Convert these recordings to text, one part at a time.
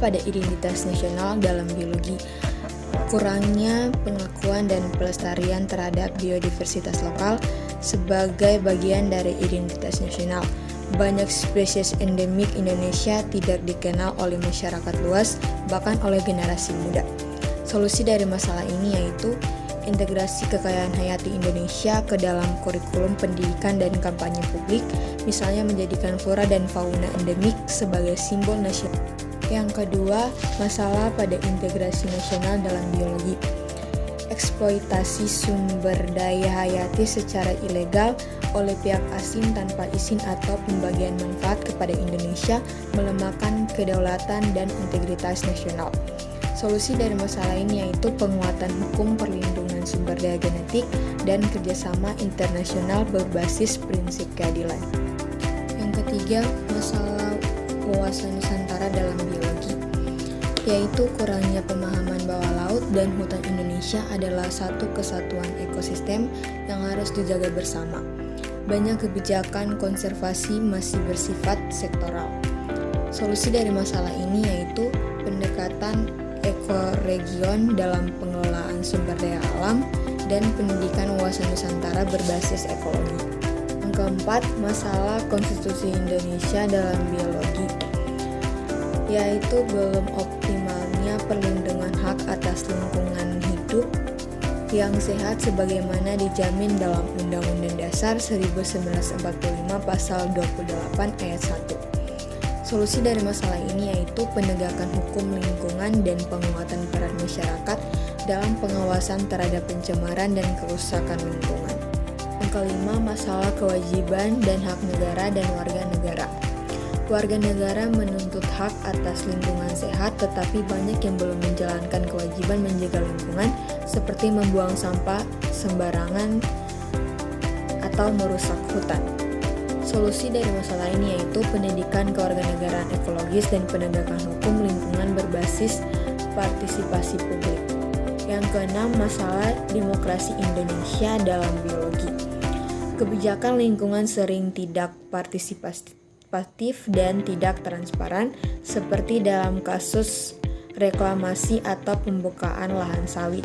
pada identitas nasional dalam biologi. Kurangnya pengakuan dan pelestarian terhadap biodiversitas lokal sebagai bagian dari identitas nasional. Banyak spesies endemik Indonesia tidak dikenal oleh masyarakat luas, bahkan oleh generasi muda. Solusi dari masalah ini yaitu integrasi kekayaan hayati Indonesia ke dalam kurikulum pendidikan dan kampanye publik, misalnya menjadikan flora dan fauna endemik sebagai simbol nasional. Yang kedua, masalah pada integrasi nasional dalam biologi. Eksploitasi sumber daya hayati secara ilegal oleh pihak asing tanpa izin atau pembagian manfaat kepada Indonesia melemahkan kedaulatan dan integritas nasional. Solusi dari masalah ini yaitu penguatan hukum perlindungan sumber daya genetik dan kerjasama internasional berbasis prinsip keadilan. Yang ketiga, masalah wawasan Nusantara dalam biologi, yaitu kurangnya pemahaman bahwa laut dan hutan Indonesia adalah satu kesatuan ekosistem yang harus dijaga bersama. Banyak kebijakan konservasi masih bersifat sektoral. Solusi dari masalah ini yaitu pendekatan ekoregion dalam pengelolaan sumber daya alam dan pendidikan wawasan Nusantara berbasis ekologi. Yang keempat, masalah konstitusi Indonesia dalam biologi, yaitu belum optimalnya perlindungan hak atas lingkungan hidup yang sehat sebagaimana dijamin dalam Undang-Undang Dasar 1945 Pasal 28 Ayat 1. Solusi dari masalah ini yaitu penegakan hukum lingkungan dan penguatan peran masyarakat dalam pengawasan terhadap pencemaran dan kerusakan lingkungan. Yang kelima, masalah kewajiban dan hak negara dan warga negara. Warga negara menuntut hak atas lingkungan sehat, tetapi banyak yang belum menjalankan kewajiban menjaga lingkungan, seperti membuang sampah sembarangan atau merusak hutan. Solusi dari masalah ini yaitu pendidikan kewarganegaraan ekologis dan penegakan hukum lingkungan berbasis partisipasi publik. Yang keenam, masalah demokrasi Indonesia dalam biologi. Kebijakan lingkungan sering tidak partisipatif dan tidak transparan, seperti dalam kasus reklamasi atau pembukaan lahan sawit.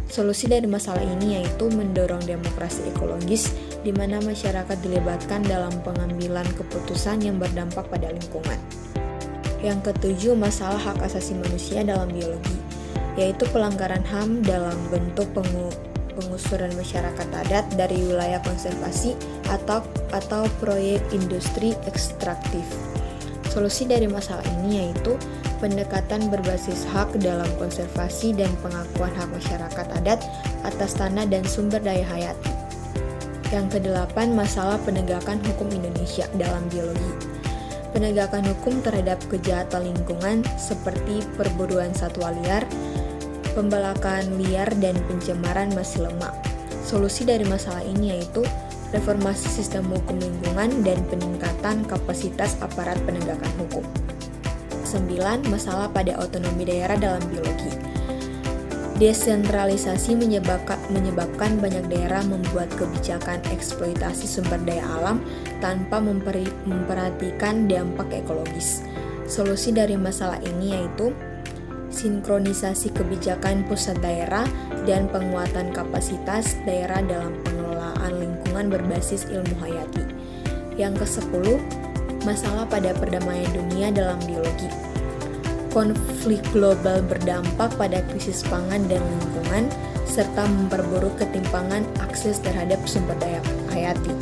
Solusi dari masalah ini yaitu mendorong demokrasi ekologis di mana masyarakat dilibatkan dalam pengambilan keputusan yang berdampak pada lingkungan. Yang ketujuh, masalah hak asasi manusia dalam biologi, yaitu pelanggaran HAM dalam bentuk pengusuran masyarakat adat dari wilayah konservasi atau proyek industri ekstraktif. Solusi dari masalah ini yaitu pendekatan berbasis hak dalam konservasi dan pengakuan hak masyarakat adat atas tanah dan sumber daya hayati. Yang kedelapan, masalah penegakan hukum Indonesia dalam biologi. Penegakan hukum terhadap kejahatan lingkungan seperti perburuan satwa liar, pembalakan liar, dan pencemaran masih lemah. Solusi dari masalah ini yaitu reformasi sistem hukum lingkungan dan peningkatan kapasitas aparat penegakan hukum. 9. Masalah pada otonomi daerah dalam biologi. Desentralisasi menyebabkan banyak daerah membuat kebijakan eksploitasi sumber daya alam tanpa memperhatikan dampak ekologis. Solusi dari masalah ini yaitu sinkronisasi kebijakan pusat daerah dan penguatan kapasitas daerah dalam pengelolaan lingkungan berbasis ilmu hayati. Yang ke-10, masalah pada perdamaian dunia dalam biologi. Konflik global berdampak pada krisis pangan dan lingkungan, serta memperburuk ketimpangan akses terhadap sumber daya hayati.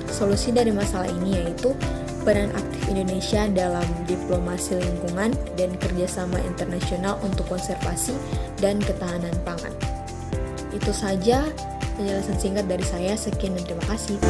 Solusi dari masalah ini yaitu peran aktif Indonesia dalam diplomasi lingkungan dan kerjasama internasional untuk konservasi dan ketahanan pangan. Itu saja penjelasan singkat dari saya. Sekian dan terima kasih.